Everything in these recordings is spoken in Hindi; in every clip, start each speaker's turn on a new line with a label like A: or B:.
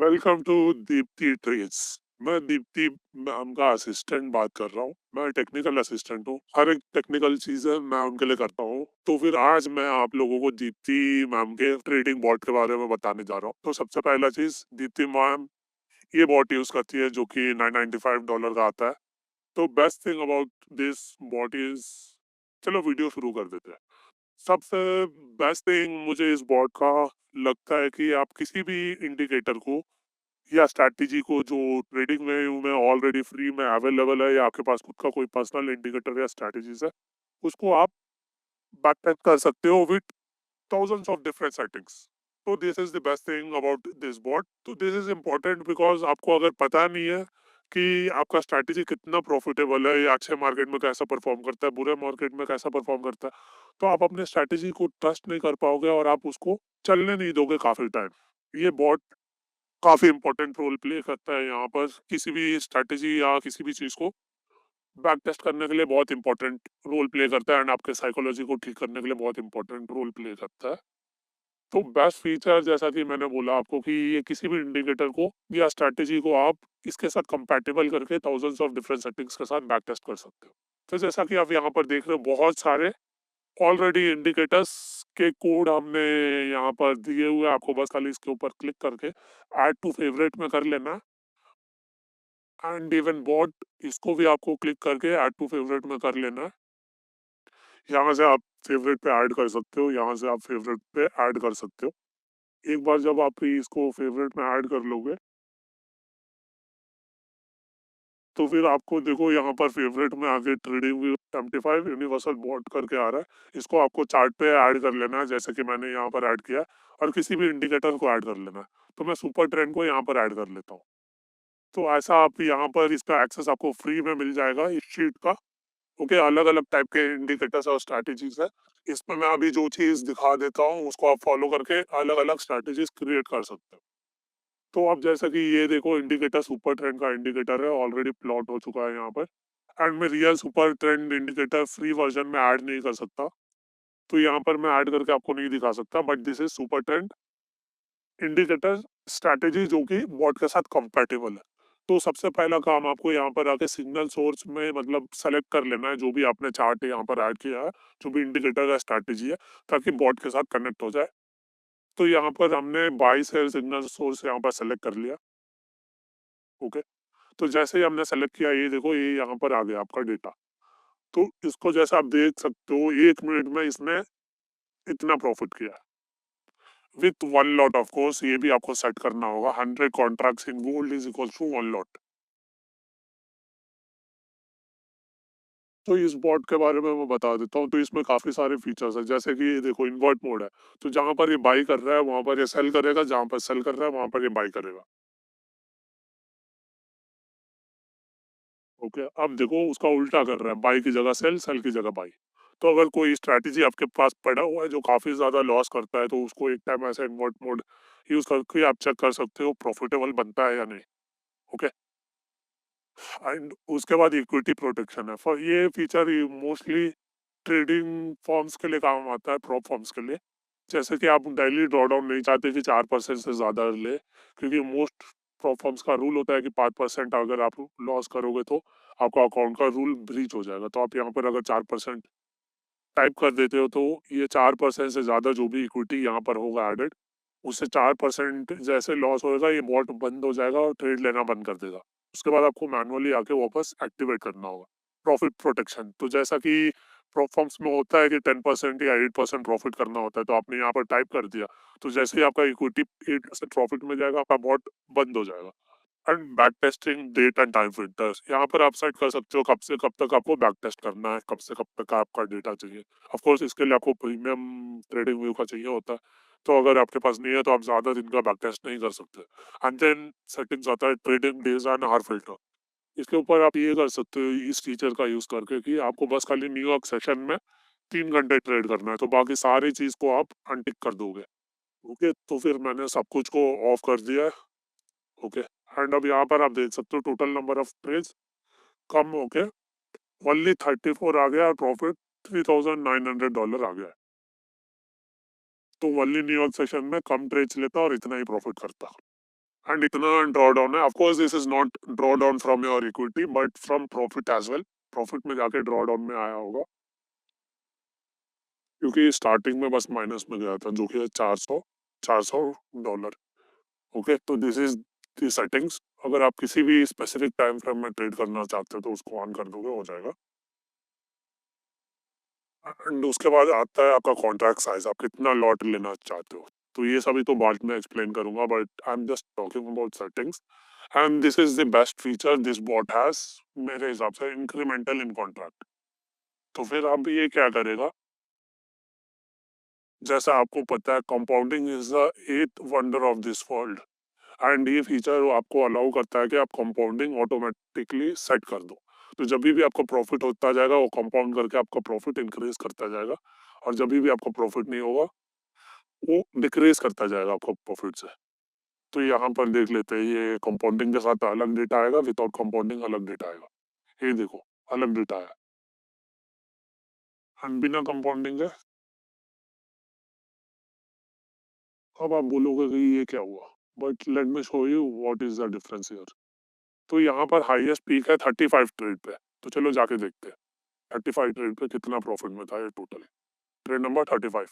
A: Welcome to Deepti trades. मैं दीप्ति मैम का असिस्टेंट बात कर रहा हूँ। मैं टेक्निकल असिस्टेंट हूँ। हर एक टेक्निकल चीजें मैं उनके लिए करता हूँ। तो फिर आज मैं आप लोगों को दीप्ति मैम के ट्रेडिंग बॉट के बारे में बताने जा रहा हूँ। तो सबसे पहला चीज, दीप्ति मैम ये बॉट यूज करती है जो कि $995 का आता है। तो best thing about this bot is, चलो वीडियो शुरू कर देते हैं। सबसे बेस्ट थिंग मुझे इस बॉट का लगता है कि आप किसी भी इंडिकेटर को या स्ट्रैटेजी को जो ट्रेडिंग में ऑलरेडी फ्री में अवेलेबल है या आपके पास खुद का कोई पर्सनल इंडिकेटर या स्ट्रैटेजीज है, उसको आप बैक कर सकते हो with thousands of different settings. So this is the best thing about this bot. तो this is important because आपको अगर पता नहीं है कि आपका स्ट्रैटेजी कितना प्रॉफिटेबल है या अच्छे मार्केट में कैसा परफॉर्म करता है, बुरे मार्केट में कैसा परफॉर्म करता है, तो आप अपने स्ट्रैटेजी को ट्रस्ट नहीं कर पाओगे और आप उसको चलने नहीं दोगे काफी टाइम। ये बॉट काफी इंपॉर्टेंट रोल प्ले करता है यहाँ पर। किसी भी स्ट्रैटेजी या किसी भी चीज को बैक टेस्ट करने के लिए बहुत इंपॉर्टेंट रोल प्ले करता है एंड आपके साइकोलॉजी को ठीक करने के लिए बहुत इंपॉर्टेंट रोल प्ले करता है। तो बेस्ट फीचर जैसा कि मैंने बोला आपको कि ये किसी भी इंडिकेटर को या स्ट्रैटेजी को आप इसके साथ कंपैटिबल करके थाउजेंड्स ऑफ डिफरेंट सेटिंग्स के साथ बैक टेस्ट कर सकते हो। तो जैसा कि आप यहाँ पर देख रहे हो, बहुत सारे ऑलरेडी इंडिकेटर्स के कोड हमने यहाँ पर दिए हुए हैं। आपको बस खाली इसके ऊपर क्लिक करके ऐड टू फेवरेट में कर लेना एंड इवन बॉट, इसको भी आपको क्लिक करके ऐड टू फेवरेट में कर लेना है। यहाँ से आप फेवरेट पे ऐड कर सकते हो, यहाँ से आप फेवरेट पे ऐड कर सकते हो। एक बार जब आप इसको फेवरेट में ऐड कर लोगे तो फिर आपको देखो यहाँ पर फेवरेट में आगे ट्रेडिंग व्यू 75 यूनिवर्सल बॉट करके आ रहा है। इसको आपको चार्ट पे ऐड कर लेना है जैसे कि मैंने यहाँ पर ऐड किया, और किसी भी इंडिकेटर को ऐड कर लेना है। तो मैं सुपर ट्रेंड को यहाँ पर ऐड कर लेता हूँ। तो ऐसा आप यहाँ पर इसका एक्सेस आपको फ्री में मिल जाएगा इस शीट का। ओके, अलग अलग टाइप के इंडिकेटर्स और स्ट्रैटेजीज है। इसमें मैं अभी जो चीज दिखा देता हूँ उसको आप फॉलो करके अलग अलग स्ट्रैटेजीज क्रिएट कर सकते हो। तो आप जैसा कि ये देखो, इंडिकेटर सुपर ट्रेंड का इंडिकेटर है, ऑलरेडी प्लॉट हो चुका है यहाँ पर। एंड मैं real super trend indicator free version में ऐड नहीं कर सकता, तो यहाँ पर मैं ऐड करके आपको नहीं दिखा सकता, but this is super trend indicator strategy जो कि बॉट के साथ कंपैटिबल है। तो सबसे पहला काम आपको यहाँ पर आके सिग्नल सोर्स में मतलब सेलेक्ट कर लेना है जो भी आपने चार्ट यहाँ पर ऐड किया है, जो भी इंडिकेटर का स्ट्रैटेजी है, ताकि बॉट के साथ कनेक्ट हो जाए। तो यहाँ पर हमने बाई सेल सिग्नल सोर्स यहाँ पर सेलेक्ट कर लिया। ओके, तो जैसे ही हमने सेलेक्ट किया, ये देखो ये यहाँ पर आ गया आपका डेटा। तो इसको जैसा आप देख सकते हो, 1 मिनट में इसने इतना प्रॉफिट किया with one lot. Of course ये भी आपको सेट करना होगा, 100 contracts in gold is equal to one lot. तो इस बॉट के बारे में मैं बता देता हूँ। तो इसमें काफी सारे फीचर्स है, जैसे कि ये देखो इन्वर्ट मोड है। तो जहां पर ये बाई कर रहा है वहां पर ये सेल करेगा, जहां पर सेल कर रहा है वहां पर ये बाई करेगा। ओके, अब देखो उसका उल्टा कर रहा है, बाई की जगह सेल, सेल की जगह बाई। तो अगर कोई स्ट्रैटेजी आपके पास पड़ा हुआ है जो काफी ज्यादा लॉस करता है, तो उसको एक टाइम ऐसे इन्वर्ट मोड यूज करके आप चेक कर सकते हो प्रॉफिटेबल बनता है या नहीं। ओके, एंड उसके बाद इक्विटी प्रोटेक्शन है। फॉर ये फीचर मोस्टली ट्रेडिंग फॉर्म्स के लिए काम आता है, प्रॉप फॉर्म्स के लिए। जैसे कि आप डेली ड्रॉ डाउन नहीं चाहते कि 4% से ज्यादा ले, क्योंकि मोस्ट प्रॉप फॉर्म्स का रूल होता है कि 5% अगर आप लॉस करोगे तो आपका अकाउंट का रूल ब्रीच हो जाएगा। तो आप यहाँ पर अगर 4% टाइप कर देते हो, तो ये 4% से ज्यादा जो भी इक्विटी यहाँ पर होगा एडेड, उससे 4% जैसे लॉस होएगा ये बॉट बंद हो जाएगा और ट्रेड लेना बंद कर देगा। उसके बाद आपको मैनुअली आके वापस एक्टिवेट करना होगा प्रॉफिट प्रोटेक्शन। तो जैसा कि प्रोफॉर्म्स में होता है कि 10% या 8% प्रॉफिट करना होता है, तो आपने यहाँ पर टाइप कर दिया, तो जैसे ही आपका इक्विटी 8% प्रॉफिट में जाएगा, आपका बॉट बंद हो जाएगा। And back testing date and time filters, यहाँ पर आप सेट कर सकते हो कब से कब तक आपको बैक टेस्ट करना है, कब से कब तक आपका डेटा चाहिए। ऑफ कोर्स इसके लिए आपको प्रीमियम ट्रेडिंग व्यू का चाहिए होता है, तो अगर आपके पास नहीं है तो आप ज्यादा दिन का बैक टेस्ट नहीं कर सकते। एंड देन सेटिंग्स आता है trading days and hour filter. इसके ऊपर आप ये कर सकते हो इस फीचर का यूज करके कि आपको बस खाली न्यूयॉर्क सेशन में 3 घंटे ट्रेड करना है, तो बाकी सारी चीज को आप अनटिक कर दोगे। ओके, तो फिर मैंने सब कुछ को ऑफ कर दिया है। ओके, एंड अब यहाँ पर आप देख सकते हो टोटल नंबर ऑफ ट्रेड्स कम होके ओनली 34 आ गया और प्रॉफिट $3,900 आ गया है। तो ओनली न्यूयॉर्क सेशन में कम ट्रेड्स लेता और इतना ही प्रॉफिट करता। एंड इतना ड्रॉ डाउन है, of course this is not draw down from your equity but from profit as well, profit में जाके ड्रॉ डाउन में आया होगा, क्योंकि स्टार्टिंग में बस माइनस में गया था जो कि है 400 ओके। तो दिस इज दी सेटिंग्स। अगर आप किसी भी स्पेसिफिक टाइम फ्रेम में ट्रेड करना चाहते हो तो उसको ऑन कर दोगे, हो जाएगा। एंड उसके बाद आता है आपका कॉन्ट्रैक्ट साइज, आप कितना लॉट लेना चाहते हो। तो ये सभी तो बाद में एक्सप्लेन करूंगा, but I am just talking about settings. And this is the best feature this bot has, मेरे हिसाब से, इंक्रीमेंटल इन कॉन्ट्रैक्ट। तो फिर अब ये क्या करेगा, जैसा आपको पता है compounding is the eighth wonder of this world, and ये फीचर आपको अलाउ करता है कि आप कंपाउंडिंग ऑटोमेटिकली सेट कर दो। तो जब भी आपको प्रॉफिट होता जाएगा वो कंपाउंड करके आपका प्रॉफिट इंक्रीज करता जाएगा, और जब भी आपको प्रॉफिट नहीं होगा वो डिक्रीज करता जाएगा आपको प्रॉफिट से। तो यहाँ पर देख लेते हैं, ये कंपाउंडिंग के साथ अलग डेटा आएगा, विदाउट कंपाउंडिंग अलग डेटा आएगा। ये देखो, अलग डेटा है। हम बिना कंपाउंडिंग है, अब आप बोलोगे कि ये क्या हुआ, but let me show you what is the difference here. तो यहाँ पर हाईएस्ट पीक है 35 ट्रेड पे, तो चलो जाके देखते हैं 35 ट्रेड पे कितना प्रॉफिट में था ये total. Trade number 35,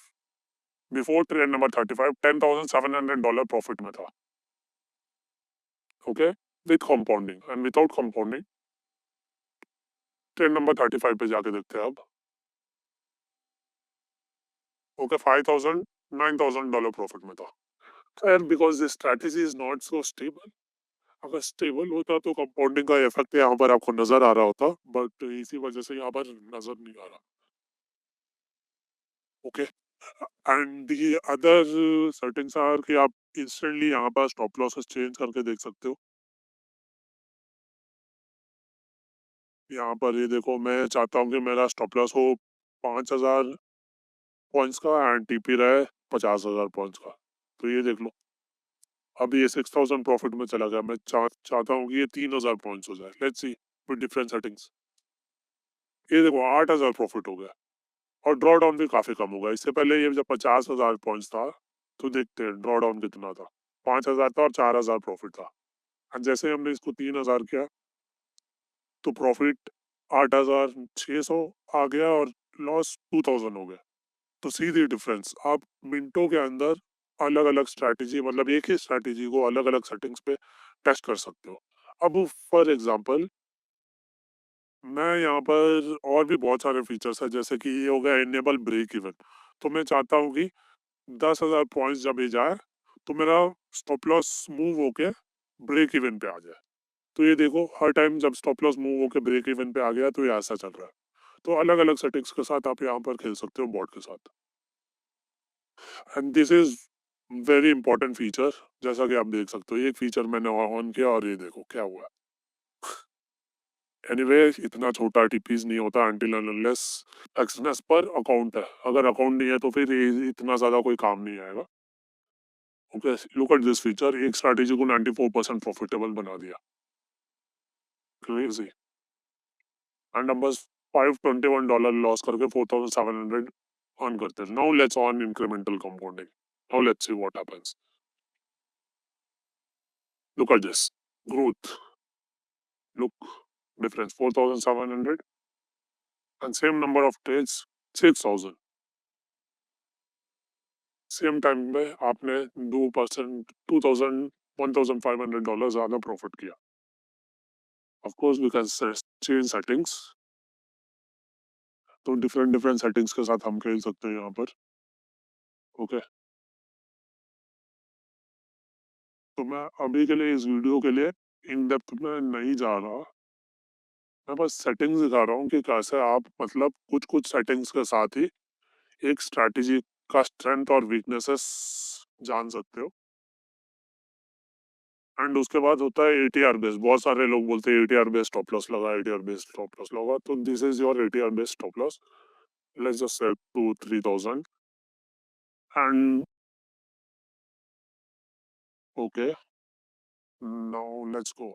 A: before trade number 35 $10,700 profit में था, okay, with compounding. And without compounding trade number 35 पे जाके देखते हैं अब, ओके, 5,000 $9,000 प्रॉफिट में था। खैर, because this strategy is not so stable, अगर स्टेबल होता तो कंपाउंडिंग का इफेक्ट यहाँ पर आपको नजर आ रहा होता, बट इसी वजह से यहाँ पर नजर नहीं आ रहा, okay. And the other settings are कि आप इंस्टेंटली यहाँ पर स्टॉप लॉसेस चेंज करके देख सकते हो। यहाँ पर ये देखो, मैं चाहता हूँ कि मेरा स्टॉप लॉस हो 5,000 पॉइंट्स का एंड टीपी रहे 50,000 पॉइंट्स का। तो ये देख लो, अब ये 6,000 प्रॉफिट में चला गया, मैं चाहता हूँ कि ये 3,000 पॉइंट्स हो जाए। Let's see with different settings. ये देखो 8,000 प्रॉफिट हो गया, और ड्रॉ डाउन भी काफी कम होगा। इससे पहले ये जब 50,000 पॉइंट्स था, तो देखते हैं ड्रॉ डाउन कितना था। 5,000 था और 4,000 प्रॉफिट था। और जैसे ही हमने इसको 3,000 किया तो प्रॉफिट 8,600 आ गया और लॉस 2,000 हो गया। तो सी दी डिफरेंस, आप मिनटों के अंदर अलग अलग स्ट्रैटेजी, मतलब एक ही स्ट्रैटेजी को अलग अलग सेटिंग्स पे टेस्ट कर सकते हो। अब फॉर एग्जांपल, मैं यहाँ पर और भी बहुत सारे फीचर्स है, जैसे कि ये हो गया इनेबल ब्रेक इवन। तो मैं चाहता हूँ कि 10,000 पॉइंट्स जब ये जाए तो मेरा स्टॉप लॉस मूव होके ब्रेक इवन पे आ जाए। तो ये देखो, हर टाइम जब स्टॉप लॉस मूव होके ब्रेक इवन पे आ गया तो ये ऐसा चल रहा है। तो अलग अलग सेटिंग्स के साथ आप यहाँ पर खेल सकते हो बॉट के साथ, and this is very important feature. जैसा कि आप देख सकते हो, एक फीचर मैंने ऑन किया और ये देखो क्या हुआ। एनीवे, इतना छोटा टीपीज नहीं होता अनटिल अनलेस एक्सनेस पर अकाउंट है। अगर अकाउंट नहीं है तो फिर इतना ज्यादा कोई काम नहीं आएगा, okay. Look at this feature, एक स्ट्रैटेजी को 94% प्रॉफिटेबल बना दिया, क्रेजी। एंड हम बस $521 लॉस करके 4,700 अर्न करते हैं। Now let's on incremental compounding, now let's see what happens. Look at this growth, look difference, 4,700 and same number of trades 6,000। Same time में आपने 2%, 2,000, $1,500 ज्यादा प्रॉफिट किया। Of course we can change settings, तो डिफरेंट डिफरेंट सेटिंग्स के साथ हम खेल सकते हैं यहाँ पर, ओके। तो मैं अभी के लिए, इस वीडियो के लिए, इन डेप्थ में नहीं जा रहा, मैं बस सेटिंग्स दिखा रहा हूँ कि कैसे आप, मतलब कुछ कुछ सेटिंग्स के साथ ही एक स्ट्रैटेजी का स्ट्रेंथ और वीकनेसेस जान सकते हो। एंड उसके बाद होता है एटीआर बेस। बहुत सारे लोग बोलते हैं एटीआर बेस स्टॉप लॉस लगा, एटीआर बेस स्टॉप लॉस लगा। तो this is your ATR base stop loss. Let's just set to 3,000 and okay, now let's go.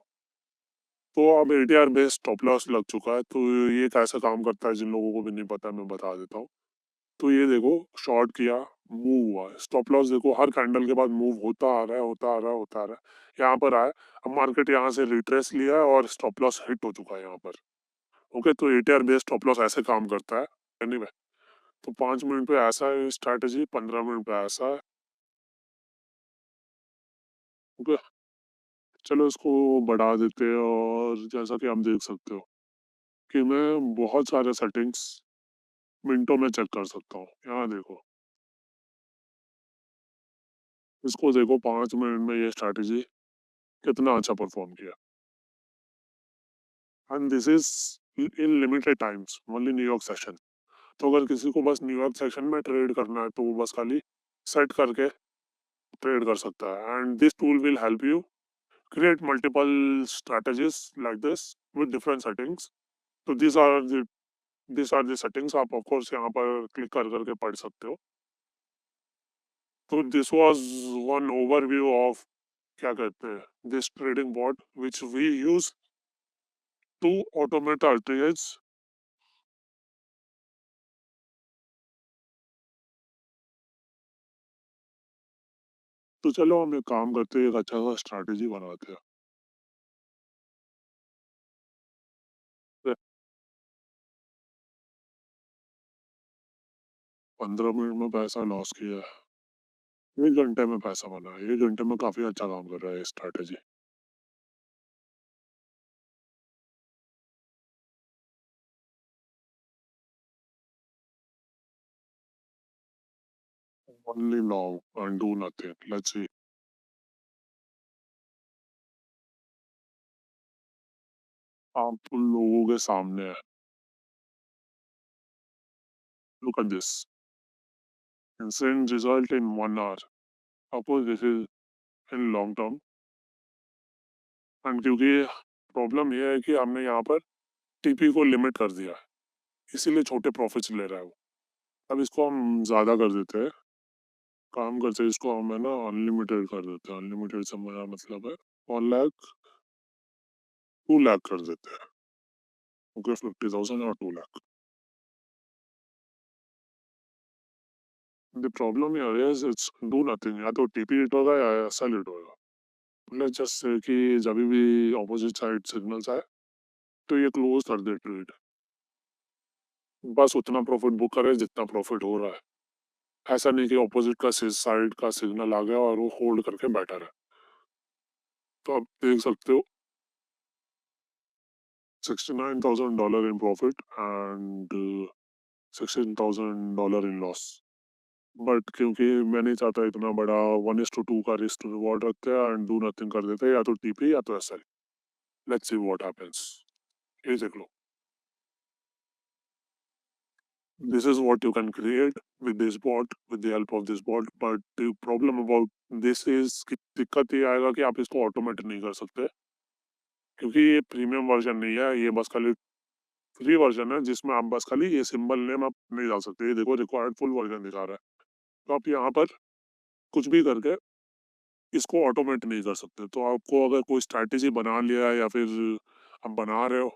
A: तो अब एटीआर बेस स्टॉप लॉस लग चुका है। तो ये कैसे काम करता है, जिन लोगों को भी नहीं पता मैं बता देता हूँ। तो ये देखो शॉर्ट किया, मूव हुआ, स्टॉप लॉस देखो हर कैंडल के बाद मूव होता आ रहा है, होता आ रहा है, होता आ रहा है, यहाँ पर आया। अब मार्केट यहाँ से रिट्रेस लिया है और स्टॉप लॉस हिट हो चुका है यहाँ पर। ओके, तो एटीआर बेस्ड स्टॉप लॉस ऐसे काम करता है। एनीवे, तो 5 मिनट पे ऐसा है स्ट्रैटेजी, 15 मिनट पे ऐसा है। ओके, चलो इसको बढ़ा देते हैं, और जैसा कि आप देख सकते हो कि मैं बहुत सारे सेटिंग्स मिनटों में चेक कर सकता हूँ। यहाँ देखो, इसको देखो 5 मिनट में ये स्ट्रैटेजी कितना अच्छा परफॉर्म किया, and this is in limited times only New York session. तो अगर किसी को बस न्यूयॉर्क सेशन में ट्रेड करना है तो वो बस खाली सेट करके ट्रेड कर सकता है, and this tool will help you create multiple strategies like this with different settings. तो these are the settings, आप of course यहाँ पर क्लिक कर करके पढ़ सकते हो। तो this was one overview of क्या कहते हैं this trading bot which we use to automate our trades। तो चलो हम एक काम करते हैं, एक अच्छा सा स्ट्रैटेजी बनाते हैं। 15 मिनट में पैसा लॉस किया है, 1 घंटे में पैसा बना है, 1 घंटे में काफी अच्छा काम कर रहा है strategy. Only now and do nothing, let's see। आप लोगों के सामने है, look at this instant result in 1 hour। Of course this is in long term, and क्योंकि प्रॉब्लम ये है कि हमने यहाँ पर टीपी को लिमिट कर दिया है, इसीलिए छोटे प्रॉफिट्स ले रहा है वो। अब इसको हम ज़्यादा कर देते हैं, काम करते हैं इसको हम है ना अनलिमिटेड कर देते हैं। अनलिमिटेड से मेरा मतलब है 1 लाख, 2 लाख कर देते हैं। ओके, 50,000 और 2 लाख। द प्रॉब्लम ये है इट्स डू नथिंग, या तो टीपी हिट होगा या सेल हिट होगा। लेट्स जस्ट से कि जब भी ऑपोजिट साइड सिग्नल्स आए तो ये क्लोज कर दे ट्रेड, बस उतना प्रॉफिट बुक करे जितना प्रॉफिट हो रहा है। ऐसा नहीं कि ऑपोजिट का साइड का सिग्नल आ गया और वो होल्ड करके बैठा रहे। तो आप देख सकते हो $69,000 in profit and $16,000 in loss. But क्योंकि मैं नहीं चाहता इतना बड़ा 1:2 का रिस्क रिवॉर्ड रखते हैं एंड डू नथिंग कर देते हैं, या तो टीपी या तो SL. Let's see what happens. ये देख लो, this is what you can create with this bot, with the help of this bot, but the problem about this is कि दिक्कत ये आएगा कि आप इसको ऑटोमेट नहीं कर सकते, क्योंकि ये प्रीमियम वर्जन नहीं है, ये बस खाली फ्री वर्जन है जिसमें आप बस खाली ये सिंबल नेम आप नहीं डाल सकते। ये देखो रिक्वायर्ड फुल वर्जन दिखा रहा है, तो आप यहाँ पर कुछ भी करके इसको ऑटोमेट नहीं कर सकते। तो आपको अगर कोई स्ट्रैटेजी बना लिया है या फिर आप बना रहे हो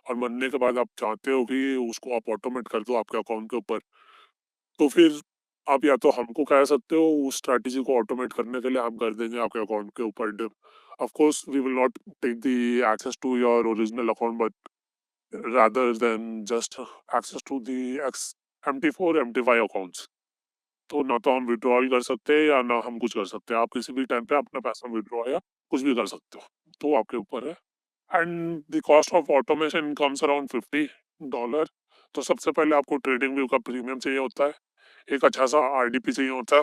A: और बनने के बाद आप चाहते हो कि उसको आप ऑटोमेट कर दो आपके अकाउंट के ऊपर, तो फिर आप या तो हमको कह सकते हो उस स्ट्रैटेजी को ऑटोमेट करने के लिए हम कर देंगे आपके अकाउंट के ऊपर dip. Of course we will not take the access to your original account, but rather than just access to the MT4 MT5 accounts. तो ना तो हम विड्रॉल कर सकते हैं या ना हम कुछ कर सकते हैं। आप किसी भी टाइम पे अपना पैसा विड्रॉ या कुछ भी कर सकते हो, तो आपके ऊपर है। And the cost of automation comes around $50। तो सबसे पहले आपको ट्रेडिंग व्यू का प्रीमियम चाहिए होता है, एक अच्छा सा आरडीपी चाहिए होता है।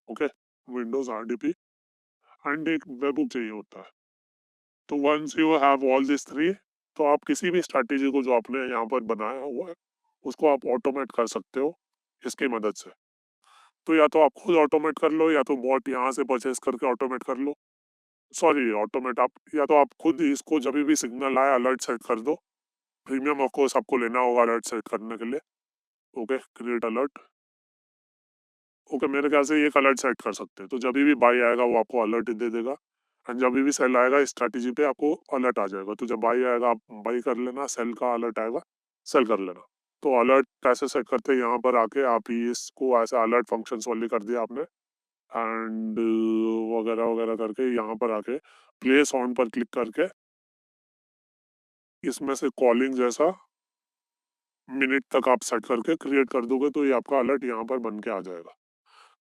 A: ओके, विंडोज आरडीपी, एंड एक वेबबुक चाहिए होता है। तो once you have all this three, तो आप किसी भी स्ट्रैटेजी को जो आपने यहाँ पर बनाया हुआ है उसको आप ऑटोमेट कर सकते हो इसकी मदद से। तो या तो आप खुद ऑटोमेट कर लो या तो बॉट यहाँ से परचेस करके ऑटोमेट कर लो। सॉरी, ऑटोमेट आप या तो आप खुद इसको जब भी सिग्नल आए अलर्ट सेट कर दो। प्रीमियम ऑफ कोर्स आपको लेना होगा अलर्ट सेट करने के लिए। Okay, create alert. ओके, मेरे ख्याल से एक अलर्ट सेट कर सकते हैं, तो जब भी बाई आएगा वो आपको अलर्ट दे देगा, एंड जब भी सेल आएगा स्ट्रैटेजी पे आपको अलर्ट आ जाएगा। तो जब बाई आएगा आप बाई कर लेना, सेल का अलर्ट आएगा सेल कर लेना। तो अलर्ट कैसे सेट करते हैं, यहाँ पर आके आप इसको ऐसे अलर्ट फंक्शंस ओनली कर दिया आपने एंड वगैरह वगैरह करके यहाँ पर आके प्ले साउंड पर क्लिक करके इसमें से कॉलिंग जैसा मिनट तक आप सेट करके क्रिएट कर दोगे तो ये आपका अलर्ट यहाँ पर बन के आ जाएगा।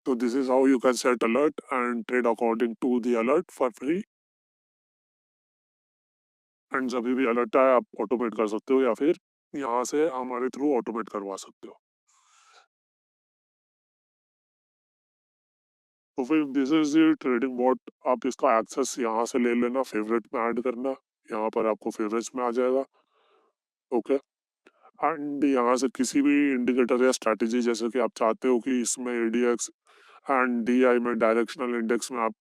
A: तो this is how you can set alert and trade according to the alert for free and जब भी अलर्ट आए आप ऑटोमेट कर सकते हो या फिर यहाँ से हमारे थ्रू ऑटोमेट करवा सकते हो। तो फिर this is the trading bot. आप इसका एक्सेस यहाँ से ले लेना, फेवरेट में ऐड करना, यहाँ पर आपको फेवरेट्स में आ जाएगा। ओके एंड यहाँ से किसी भी इंडिकेटर या स्ट्रैटेजी जैसे कि आप चाहते हो कि इसमें एडीएक्स एंड डीआई में डायरेक्शनल इंडेक्स में आप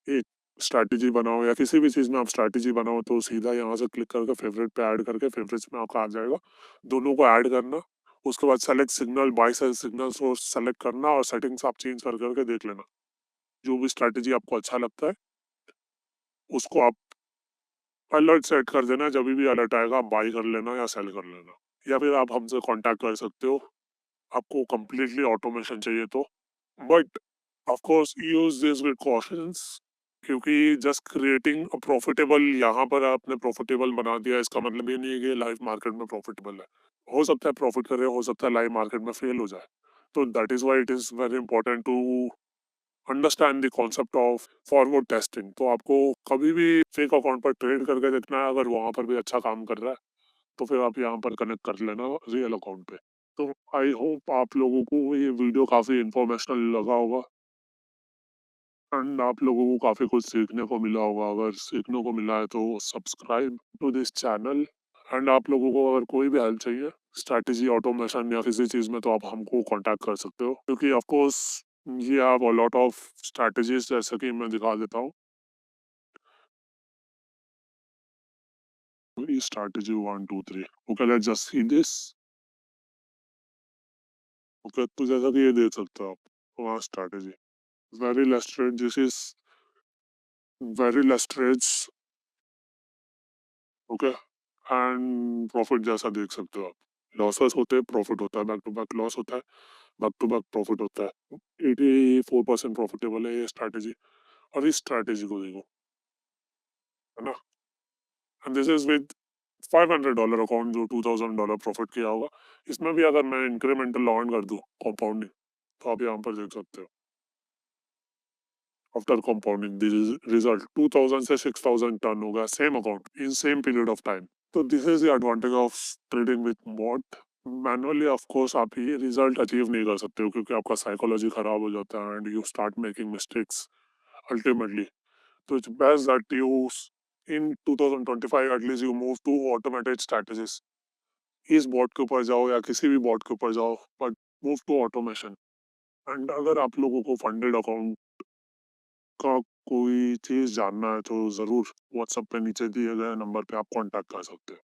A: एक स्ट्रैटेजी बनाओ या किसी भी चीज़ में आप स्ट्रैटेजी बनाओ तो सीधा यहाँ से क्लिक करके फेवरेट पे ऐड करके फेवरेट्स में आपका आ जाएगा। दोनों को ऐड करना, उसके बाद select signal by side signal source select करना और सेटिंग्स आप चेंज कर करके देख लेना। जो भी स्ट्रैटेजी आपको अच्छा लगता है उसको आप अलर्ट सेट कर देना, जब भी अलर्ट आएगा आप बाई कर लेना या सेल कर लेना। या फिर आप हमसे कांटेक्ट कर सकते हो, आपको कंप्लीटली ऑटोमेशन चाहिए तो। But of course use this with cautions, क्योंकि जस्ट क्रिएटिंग अ प्रॉफिटेबल यहाँ पर आपने प्रॉफिटेबल बना दिया इसका मतलब ये नहीं है कि लाइव मार्केट में प्रॉफिटेबल है। हो सकता है प्रॉफिट करे, हो सकता है लाइव मार्केट में फेल हो जाए। तो that is why it is very important to understand the concept of forward testing. तो आपको कभी भी फेक अकाउंट पर ट्रेड करके देखना है, अगर वहां पर भी अच्छा काम कर रहा है तो फिर आप यहाँ पर कनेक्ट कर लेना रियल अकाउंट पे। तो आई होप आप लोगों को ये वीडियो काफी इंफॉर्मेशनल लगा होगा एंड आप लोगों को काफी कुछ सीखने को मिला होगा। अगर सीखने को मिला है तो subscribe to this channel and आप लोगों को अगर कोई भी हेल्प चाहिए स्ट्रैटेजी ऑटोमेशन या किसी चीज में तो आप हमको कांटेक्ट कर सकते हो, क्योंकि ऑफ कोर्स ये आप लॉट ऑफ स्ट्रैटेजीज जैसे कि मैं दिखा देता हूँ। Strategy 1 2 3। Okay let's just see this. Okay तो जैसा कि ये देख सकते हो आप वहाँ strategy very less trade, this is very less trades. Okay and profit जैसा देख सकते हो आप, लॉसेस होते हैं प्रॉफिट होता है, बैक टू बैक लॉस होता है बैक टू बैक प्रॉफिट होता है। 84% प्रॉफिटेबल है ये स्ट्रैटेजी। और इस स्ट्रैटेजी को देखो, है ना, and this is with $500 account जो $2000 प्रॉफिट किया होगा। इसमें भी अगर मैं इंक्रीमेंटल ऑन कर दूं कंपाउंडिंग तो आप यहाँ पर देख सकते हो आफ्टर कंपाउंडिंग दिस रिजल्ट 2000 से 6000 टर्न होगा same account in same period of time. तो this is the advantage of trading with bot. Manually of course आप ये रिजल्ट अचीव नहीं कर सकते हो क्योंकि आपका साइकोलॉजी खराब हो जाता है and you start making mistakes ultimately. तो it's best that you in 2025 at least you move to automated strategies. इस बॉट के ऊपर जाओ या किसी भी बॉट के ऊपर जाओ, but move to automation. And अगर आप लोगों को फंडेड अकाउंट का कोई चीज जानना है तो जरूर व्हाट्सएप पे नीचे दिए गए नंबर पे आप कांटेक्ट कर सकते हैं।